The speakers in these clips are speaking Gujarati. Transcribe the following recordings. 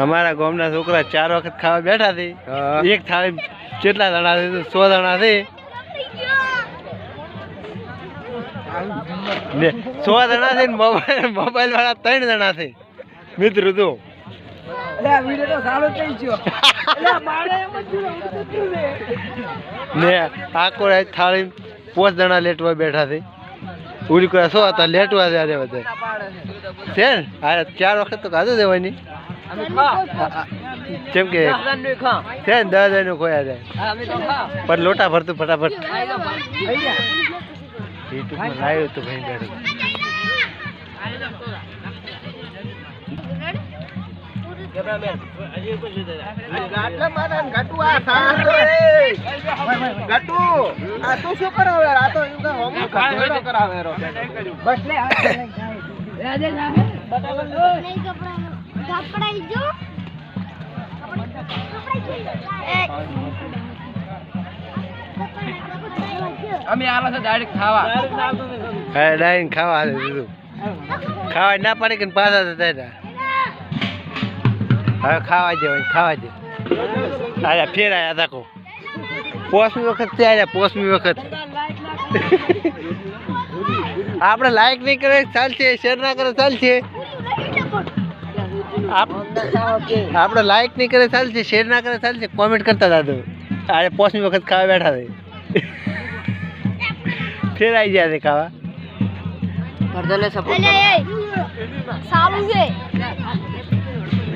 અમારા ગામના છોકરા 4 વખત ખાવા બેઠા છે એક થાળી કેટલા જણા છે 100 જણા છે ને 100 જણા છે મોબાઈલ વાળા 3 જણા છે મિત્ર તો ને આખો થાળી 5 જણા લેટવા બેઠા છે ઉડી કોઈ 100 હતા લેટવા છે બધા છે ને 4 વખત તો ખાધું દેવાની કેમ કે છે ને 10 જણનું ખોયા જાય પણ લોટા ભરતું ફટાફટ યુટ્યુબમાં લાવ્યું હતું ભાઈ બેઠું અમે આલા છે ડાયરેક્ટ ખાવા હા ડાયરેક્ટ ખાવા દીધું ખાવા ના પડે કે પાછા થતા હતા હવે ખાવા દે અરે ફેર આયા તાકો 5મી વખત છે આયા 5મી વખત આપણે લાઈક નહીં કરે ચાલશે શેર ના કરે ચાલશે આપણે લાઈક નહીં કરે ચાલશે શેર ના કરે ચાલશે કોમેન્ટ કરતા દાદો અરે 5મી વખત ખાવા બેઠા છે ફેર આવી ગયા છે ખાવા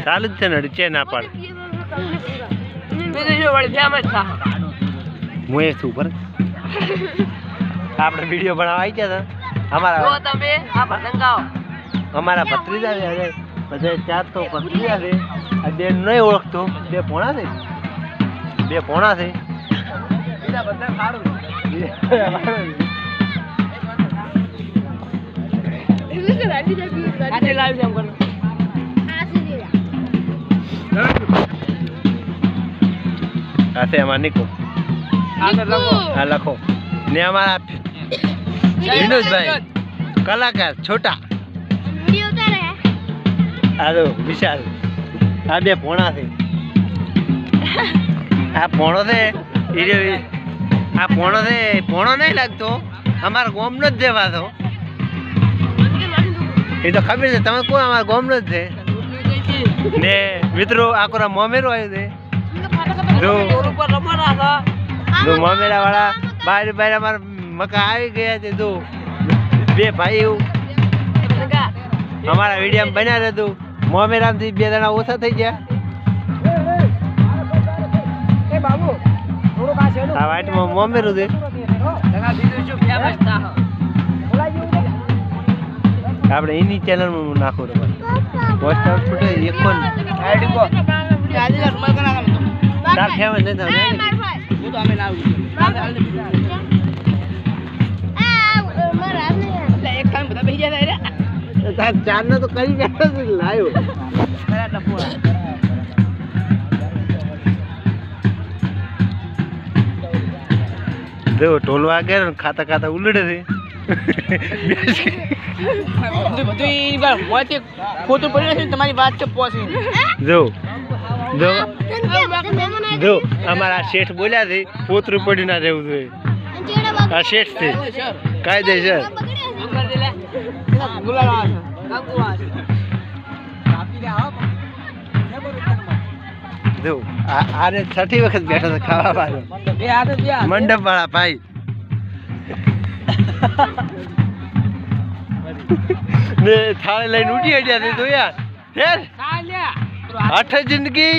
ચાલુ જ છે ને છે ના પાડ હું એ છું પર આપણે વિડીયો બનાવવા આવી ગયા હતા અમારા ભત્રીજા છે બધા 4 તો ભત્રીજા છે આ બે નહીં ઓળખતો 2 પોણા છે 2 પોણા છે હાથે અમાર નિકો હા લખો ને અમારા વિનોદભાઈ કલાકાર છોટા આદો વિશાલ આ 2 પોણા છે આ પોણો છે આ પોણો છે પોણો નહીં લાગતો અમારા ગામનો જ દેવા તો એ તો ખબર છે તમે કોઈ અમારા ગામનો જ છે ને મિત્રો આ કોરા મોમેરો આવ્યો છે જો મોમેરા વાળા બહાર બહાર અમારા મકા આવી ગયા છે જો 2 ભાઈ એવું અમારા વિડીયો બન્યા રહેતું મોમેરામથી 2 જણા ઓછા થઈ ગયા આ વાટમાં મોમેરું છે આપણે એની ચેનલમાં નાખો પોસ્ટ આઉટપુટ એકોન તાર ફેમસ નહીં થાય હું તો અમે લાવું એક કામ બધા બેહી ગયા રે તાર ચાર તો કરી બેઠો છે લાયો જો ટોલવા ગયા ખાતા ખાતા ઉલડે છે ખોટું પડ્યું છે તમારી વાત છે પહોંચી જો જો જો અમારા શેઠ બોલ્યા છે પોતરું પડી ના રહેવું જોઈએ આ શેઠ છે કાયદેસર જો આને 6ઠી વખત બેઠા હતા ખાવા વાળો મંડપ વાળા ભાઈ ને થાળે લઈને ઉઠી અડ્યા છે જોયા યાર આઠ જિંદગી